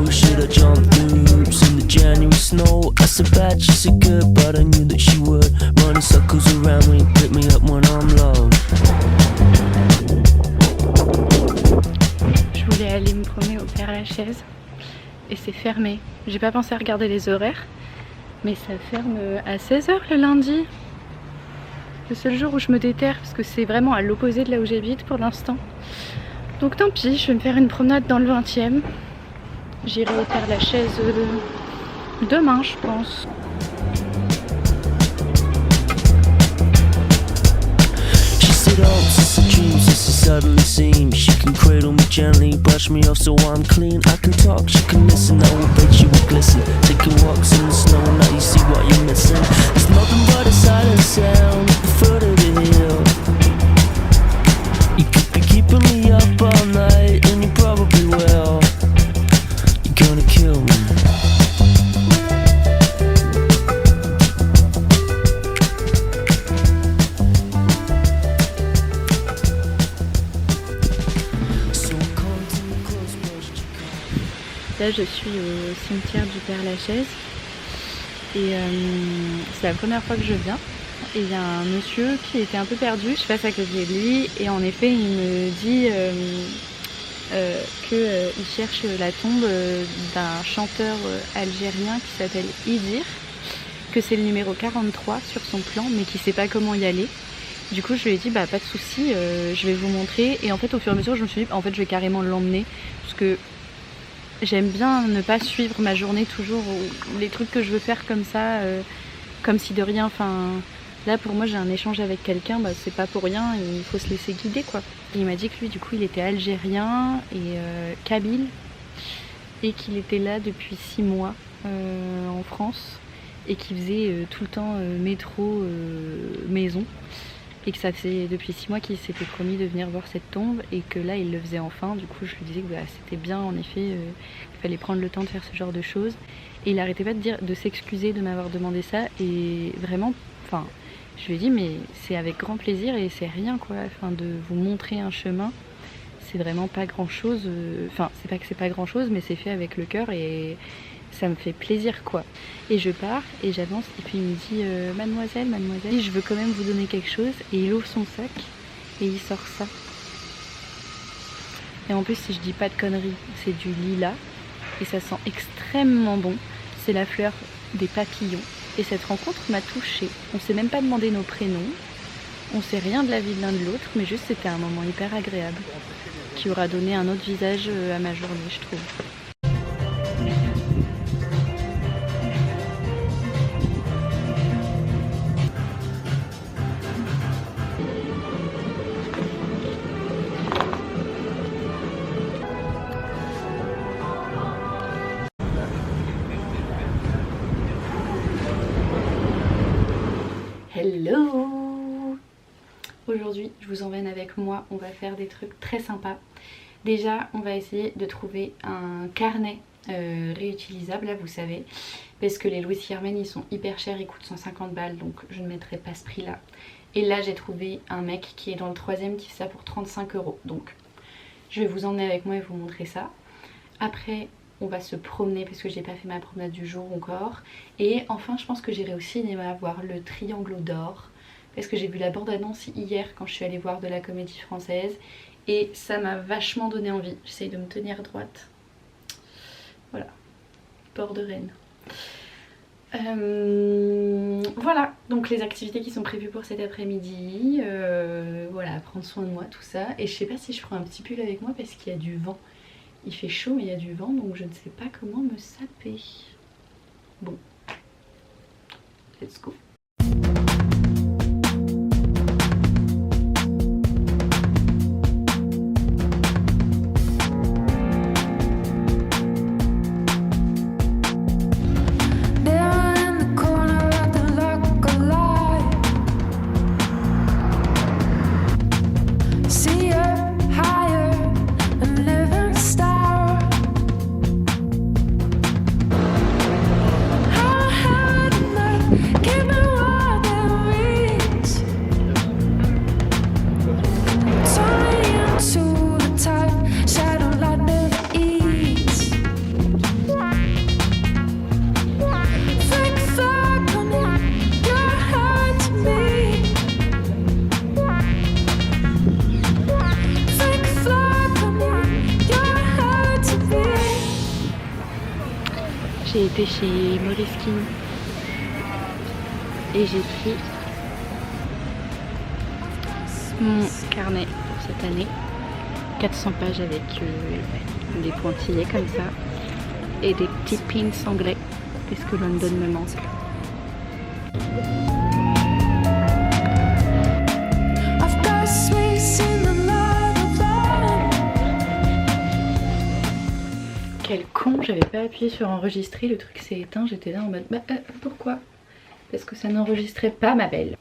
or should I jump through hoops in the January snow? I said bad, she said good, but I knew that she would. Running circles around me, pick me up when I'm low. Je voulais aller me promener au Père-Lachaise et c'est fermé. J'ai pas pensé à regarder les horaires, mais ça ferme à 16 h le lundi. Le seul jour où je me déterre, parce que c'est vraiment à l'opposé de là où j'habite pour l'instant. Donc tant pis, je vais me faire une promenade dans le 20e. J'irai au Père-Lachaise demain, je pense. It's a dream, since it suddenly seems she can cradle me gently, brush me off so I'm clean. I can talk, she can listen, I will bet she will glisten. Taking walks in the snow, now you see what you're missing. It's nothing but a silent sound at the foot of the hill. You could be keeping me up all night, and you probably will. You're gonna kill me. Là je suis au cimetière du Père-Lachaise et c'est la première fois que je viens. Et il y a un monsieur qui était un peu perdu, je passe à côté de lui et en effet il me dit qu'il cherche la tombe d'un chanteur algérien qui s'appelle Idir, que c'est le numéro 43 sur son plan mais qui sait pas comment y aller. Du coup je lui ai dit bah pas de souci, je vais vous montrer, et en fait au fur et à mesure je me suis dit en fait je vais carrément l'emmener parce que j'aime bien ne pas suivre ma journée toujours, ou les trucs que je veux faire comme ça, comme si de rien, enfin là pour moi j'ai un échange avec quelqu'un, bah, c'est pas pour rien, il faut se laisser guider quoi. Et il m'a dit que lui du coup il était algérien et kabyle et qu'il était là depuis 6 mois en France et qu'il faisait tout le temps métro, maison. Et que ça faisait depuis 6 mois qu'il s'était promis de venir voir cette tombe et que là il le faisait enfin. Du coup je lui disais que bah, c'était bien en effet, qu'il fallait prendre le temps de faire ce genre de choses. Et il arrêtait pas de s'excuser de m'avoir demandé ça, et vraiment, enfin je lui ai dit mais c'est avec grand plaisir et c'est rien quoi, enfin de vous montrer un chemin, c'est vraiment pas grand chose, enfin c'est pas que c'est pas grand chose mais c'est fait avec le cœur et ça me fait plaisir quoi. Et je pars et j'avance et puis il me dit mademoiselle, je veux quand même vous donner quelque chose, et il ouvre son sac et il sort ça. Et en plus si je dis pas de conneries, c'est du lilas et ça sent extrêmement bon, c'est la fleur des papillons. Et cette rencontre m'a touchée, on s'est même pas demandé nos prénoms, on sait rien de la vie de l'un de l'autre, mais juste c'était un moment hyper agréable qui aura donné un autre visage à ma journée je trouve. Hello! Aujourd'hui, je vous emmène avec moi, on va faire des trucs très sympas. Déjà, on va essayer de trouver un carnet réutilisable, là vous savez, parce que les Louis Hermène ils sont hyper chers, ils coûtent 150 balles, donc je ne mettrai pas ce prix là. Et là j'ai trouvé un mec qui est dans le 3e qui fait ça pour 35 €, donc je vais vous emmener avec moi et vous montrer ça. Après on va se promener parce que j'ai pas fait ma promenade du jour encore. Et enfin je pense que j'irai au cinéma voir le Triangle d'Or, parce que j'ai vu la bande-annonce hier quand je suis allée voir de la Comédie Française et ça m'a vachement donné envie. J'essaye de me tenir droite. Voilà, port de Rennes. Voilà, donc les activités qui sont prévues pour cet après-midi, voilà, prendre soin de moi, tout ça. Et je sais pas si je ferai un petit pull avec moi parce qu'il y a du vent. Il fait chaud mais il y a du vent, donc je ne sais pas comment me saper. Bon, let's go. Keep j'ai été chez Moleskine et j'ai pris mon carnet pour cette année. 400 pages avec des pointillés comme ça et des petits pins anglais parce que London me manque. Quel con, j'avais pas appuyé sur enregistrer, le truc s'est éteint, j'étais là en mode pourquoi? Parce que ça n'enregistrait pas, ma belle.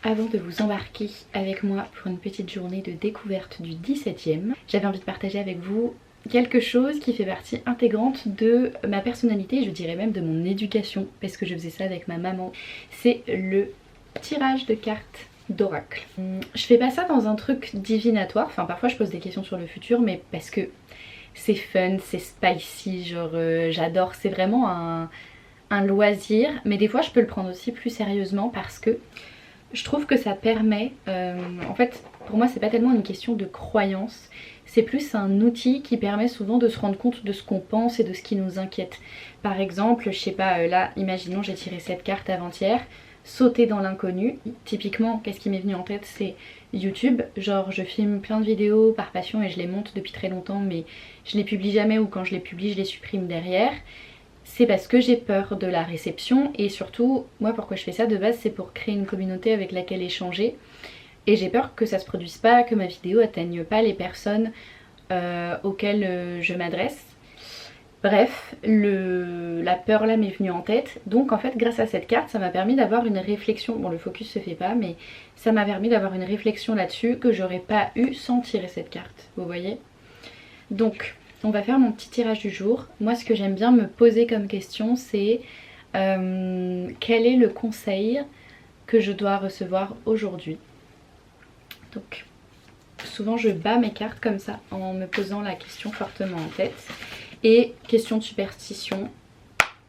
Avant de vous embarquer avec moi pour une petite journée de découverte du 17e, j'avais envie de partager avec vous quelque chose qui fait partie intégrante de ma personnalité, je dirais même de mon éducation, parce que je faisais ça avec ma maman. C'est le tirage de cartes d'oracle. Je fais pas ça dans un truc divinatoire, enfin parfois je pose des questions sur le futur, mais parce que c'est fun, c'est spicy, genre j'adore, c'est vraiment un loisir, mais des fois je peux le prendre aussi plus sérieusement parce que je trouve que ça permet, en fait pour moi c'est pas tellement une question de croyance, c'est plus un outil qui permet souvent de se rendre compte de ce qu'on pense et de ce qui nous inquiète. Par exemple, je sais pas, là imaginons j'ai tiré cette carte avant-hier, sauter dans l'inconnu. Typiquement, qu'est-ce qui m'est venu en tête, c'est YouTube. Genre je filme plein de vidéos par passion et je les monte depuis très longtemps, mais je les publie jamais, ou quand je les publie je les supprime derrière. C'est parce que j'ai peur de la réception, et surtout moi pourquoi je fais ça de base, c'est pour créer une communauté avec laquelle échanger, et j'ai peur que ça se produise pas, que ma vidéo atteigne pas les personnes auxquelles je m'adresse. Bref, la peur là m'est venue en tête, donc en fait grâce à cette carte ça m'a permis d'avoir une réflexion, bon le focus se fait pas, mais ça m'a permis d'avoir une réflexion là-dessus que j'aurais pas eu sans tirer cette carte, vous voyez. Donc on va faire mon petit tirage du jour. Moi ce que j'aime bien me poser comme question c'est quel est le conseil que je dois recevoir aujourd'hui. Donc souvent je bats mes cartes comme ça en me posant la question fortement en tête. Et question de superstition,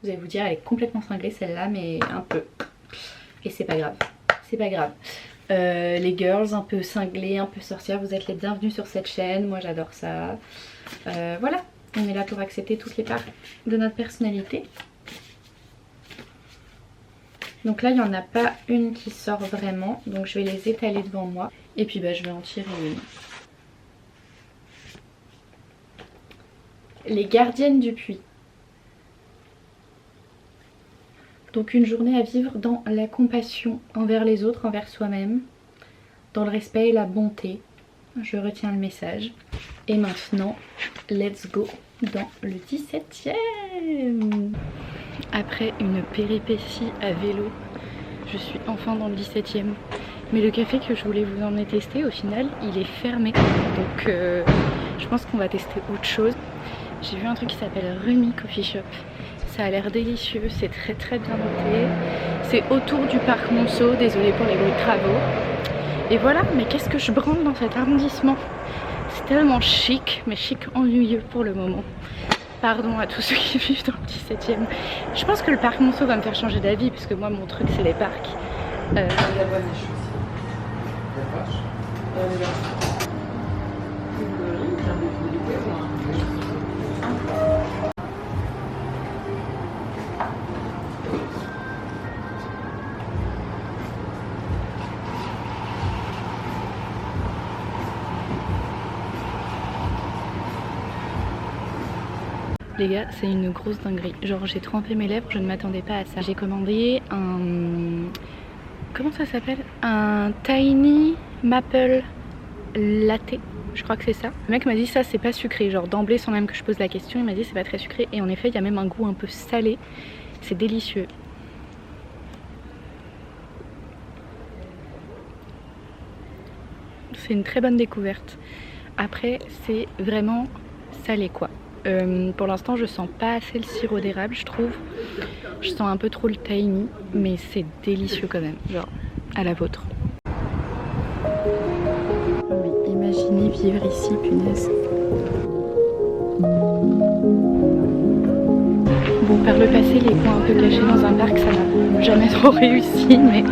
vous allez vous dire elle est complètement cinglée celle-là, mais un peu. Et c'est pas grave, c'est pas grave. Les girls un peu cinglées, un peu sorcières, vous êtes les bienvenus sur cette chaîne, moi j'adore ça. Voilà, on est là pour accepter toutes les parts de notre personnalité. Donc là il n'y en a pas une qui sort vraiment, donc je vais les étaler devant moi. Et puis bah, je vais en tirer une. Les gardiennes du puits. Donc une journée à vivre dans la compassion envers les autres, envers soi-même, dans le respect et la bonté. Je retiens le message. Et maintenant, let's go dans le 17e. Après une péripétie à vélo, je suis enfin dans le 17e. Mais le café que je voulais vous emmener tester, au final, il est fermé. Donc je pense qu'on va tester autre chose. J'ai vu un truc qui s'appelle Rumi Coffee Shop. Ça a l'air délicieux, c'est très très bien noté. C'est autour du parc Monceau, désolée pour les bruits de travaux. Et voilà, mais qu'est-ce que je branle dans cet arrondissement? C'est tellement chic, mais chic ennuyeux pour le moment. Pardon à tous ceux qui vivent dans le 17e. Je pense que le parc Monceau va me faire changer d'avis, parce que moi mon truc c'est les parcs. Les gars, c'est une grosse dinguerie. Genre j'ai trempé mes lèvres, je ne m'attendais pas à ça. J'ai commandé un... Comment ça s'appelle? Un Tiny Maple Latte. Je crois que c'est ça. Le mec m'a dit ça c'est pas sucré. Genre d'emblée sans même que je pose la question, il m'a dit c'est pas très sucré. Et en effet il y a même un goût un peu salé. C'est délicieux. C'est une très bonne découverte. Après c'est vraiment salé quoi. Pour l'instant je sens pas assez le sirop d'érable je trouve. Je sens un peu trop le tahini, mais c'est délicieux quand même, genre à la vôtre. Mais imaginez vivre ici, punaise. Bon, par le passé, les coins un peu cachés dans un parc, ça n'a jamais trop réussi, mais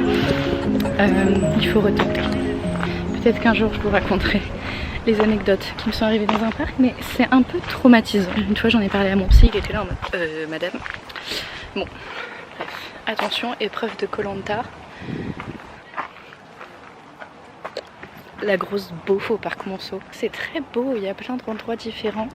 il faut retenter. Peut-être qu'un jour je vous raconterai les anecdotes qui me sont arrivées dans un parc, mais c'est un peu traumatisant. Une fois j'en ai parlé à mon psy, il était là en mode madame. Bon, bref, attention, épreuve de Koh-Lanta. La grosse beauf au parc Monceau. C'est très beau, il y a plein d'endroits différents.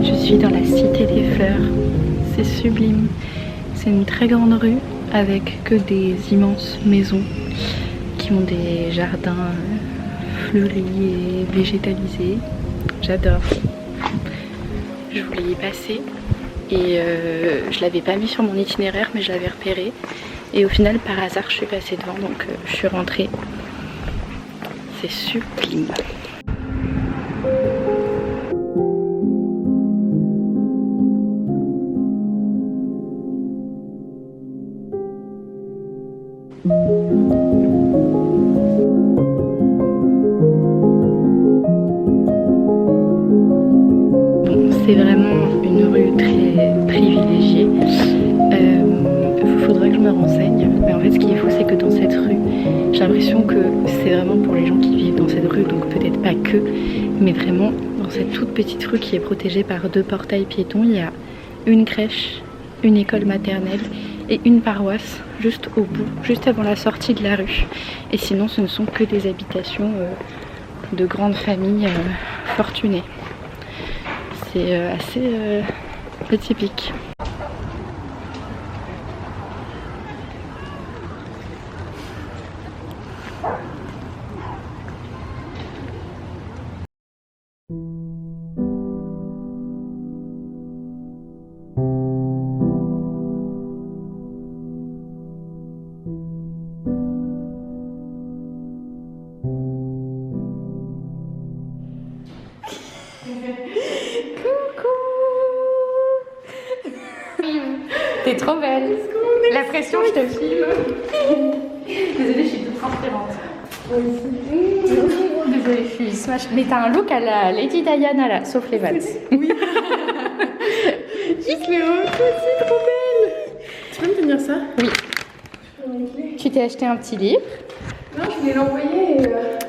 Je suis dans la Cité des Fleurs, c'est sublime. C'est une très grande rue avec que des immenses maisons qui ont des jardins fleuris et végétalisés. J'adore. Je voulais y passer et je l'avais pas mis sur mon itinéraire mais je l'avais repéré. Et au final par hasard je suis passée devant donc je suis rentrée. C'est sublime. C'est vraiment une rue très privilégiée. Il faudrait que je me renseigne. Mais en fait, ce qu'il faut, c'est que dans cette rue, j'ai l'impression que c'est vraiment pour les gens qui vivent dans cette rue, donc peut-être pas que, mais vraiment dans cette toute petite rue qui est protégée par 2 portails piétons, il y a une crèche, une école maternelle et une paroisse juste au bout, juste avant la sortie de la rue. Et sinon, ce ne sont que des habitations de grandes familles fortunées. C'est assez atypique. T'es trop belle. La pression, je te filme. Désolée, je suis toute transparente. Désolée, je suis smash. Mais t'as un look à la Lady Diana là, sauf les vannes. Oui. Juste les refous, c'est trop belle. Tu peux me tenir ça? Oui. Tu t'es acheté un petit livre? Non, je voulais l'envoyer.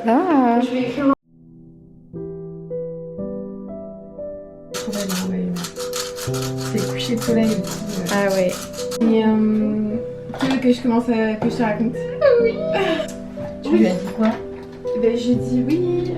Ah. Je vais écrire. Trop belle, ouais. C'est le coucher de soleil. Ah ouais. Et tu veux que je commence que je te raconte? Oui. Tu lui as dit quoi? Ben j'ai dit oui.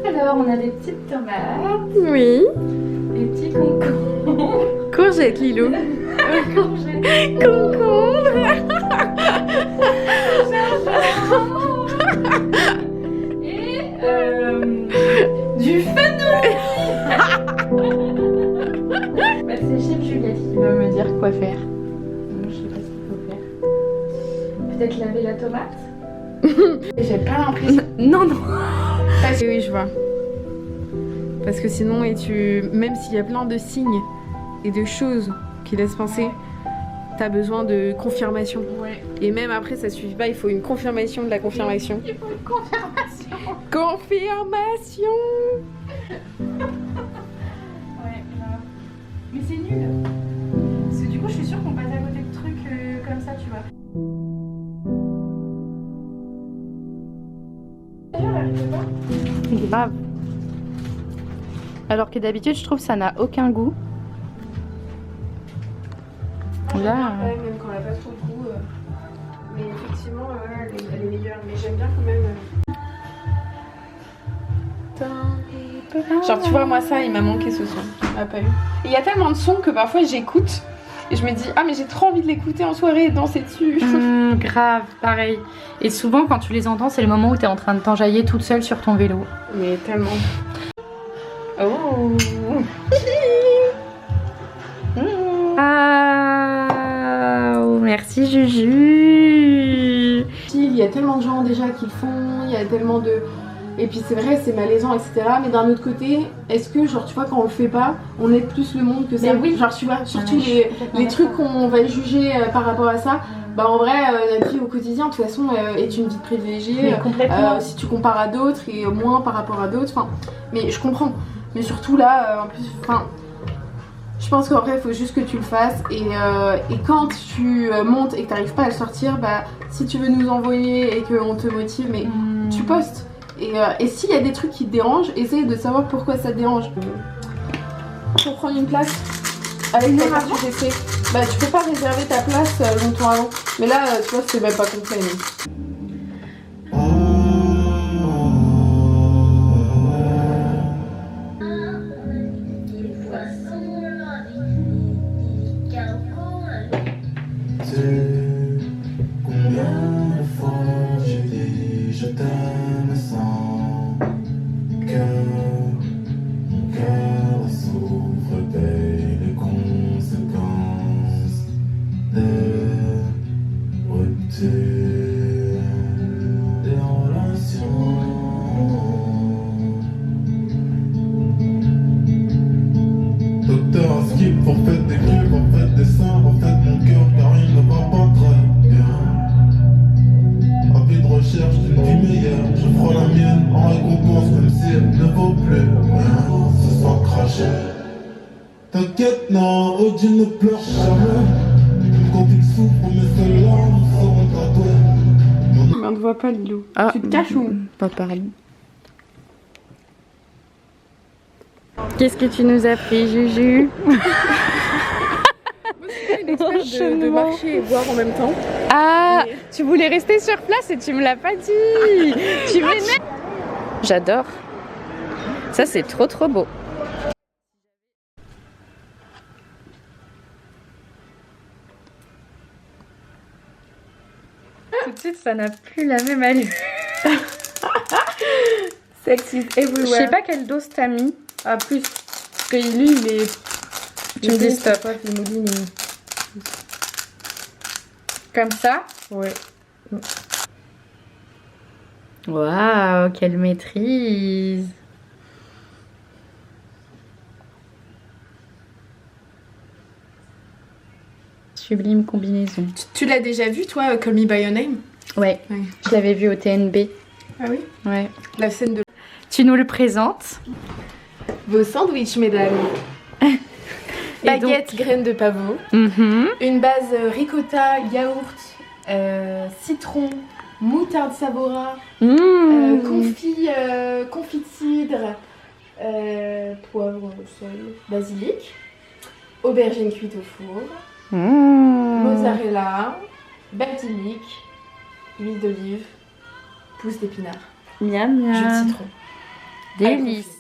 Alors, on a des petites tomates, Oui. des petits concombres. Courgette, Lilou. Concombre. Et du fenouil. Bah, c'est chef Juliette qui va me dire quoi faire. Je sais pas ce qu'il faut faire. Peut-être laver la tomate. J'ai pas l'impression. Non, non. Parce que oui, je vois. Parce que sinon, même s'il y a plein de signes et de choses qui laissent penser, t'as besoin de confirmation. Ouais. Et même après, ça suffit pas, il faut une confirmation de la confirmation. Il faut une confirmation. Confirmation. Ouais, grave. Mais c'est nul. Parce que du coup, je suis sûre qu'on passe à côté de trucs comme ça, tu vois. Grave. Alors que d'habitude, je trouve que ça n'a aucun goût. Là. Ouais, même quand on n'a pas trop de goût. Mais effectivement. effectivement, elle est meilleure, mais j'aime bien quand même. Genre, tu vois, moi, ça, il m'a manqué ce son. Il m'a pas eu. Et il y a tellement de sons que parfois j'écoute et je me dis, ah, mais j'ai trop envie de l'écouter en soirée et danser dessus. Grave, pareil. Et souvent, quand tu les entends, c'est le moment où t'es en train de t'enjailler toute seule sur ton vélo. Mais tellement. Oh. Ah, merci Juju. Il y a tellement de gens déjà qui le font, il y a tellement de... Et puis c'est vrai, c'est malaisant, etc. Mais d'un autre côté, est-ce que, genre, tu vois, quand on le fait pas, on aide plus le monde que ça? Mais oui. Genre, tu vois, surtout les trucs qu'on va juger par rapport à ça. Bah en vrai, la vie au quotidien, de toute façon, est une vie privilégiée. Si tu compares à d'autres et moins par rapport à d'autres. Enfin, mais je comprends. Mais surtout là, en plus, enfin... Je pense qu'en vrai, il faut juste que tu le fasses. Et quand tu montes et que tu n'arrives pas à le sortir, bah si tu veux nous envoyer et qu'on te motive, mais tu postes. Et s'il y a des trucs qui te dérangent, essaye de savoir pourquoi ça te dérange. Pour prendre une place à une heure avant, j'ai fait. Bah tu peux pas réserver ta place longtemps avant. Mais là, tu vois, c'est même pas complet. Mais... Combien de fois j'ai dit je t'aime sans que mon cœur souffre paye les conséquences des ruptures des relations. Docteur à skip, en fait des griffes, en fait des seins, en fait mon cœur car il ne va pas très bien. Rapide recherche d'une vie meilleure, je prends la mienne en récompense même si elle ne vaut plus rien. Se sent craché. T'inquiète non, Odin ne pleure jamais. Même quand il souffre, mes seules larmes seront tatouées. On ne voit pas le loup. Ah, tu te caches ou? Pas pareil. Qu'est-ce que tu nous as pris, Juju? De marcher et boire en même temps. Ah, tu voulais rester sur place et tu me l'as pas dit. Tu m'énerves. J'adore. Ça, c'est trop trop beau. Tout de suite, ça n'a plus la même allure. Sex is everywhere. Je sais pas quelle dose t'as mis. Ah, plus. Parce que lui, il est. Tu me dis stop. Comme ça? Ouais. Waouh, quelle maîtrise! Sublime combinaison. Tu l'as déjà vu, toi, Call Me By Your Name? Ouais, je l'avais vu au TNB. Ah oui? Ouais. La scène de... Tu nous le présentes? Vos sandwichs, mesdames. Baguette, graines de pavot. Une base ricotta, yaourt, citron, moutarde Sabora, confit de cidre, poivre, sel, basilic, aubergine cuite au four, mozzarella, basilic, huile d'olive, pousse d'épinards, Miam miam. jus de citron. Délice.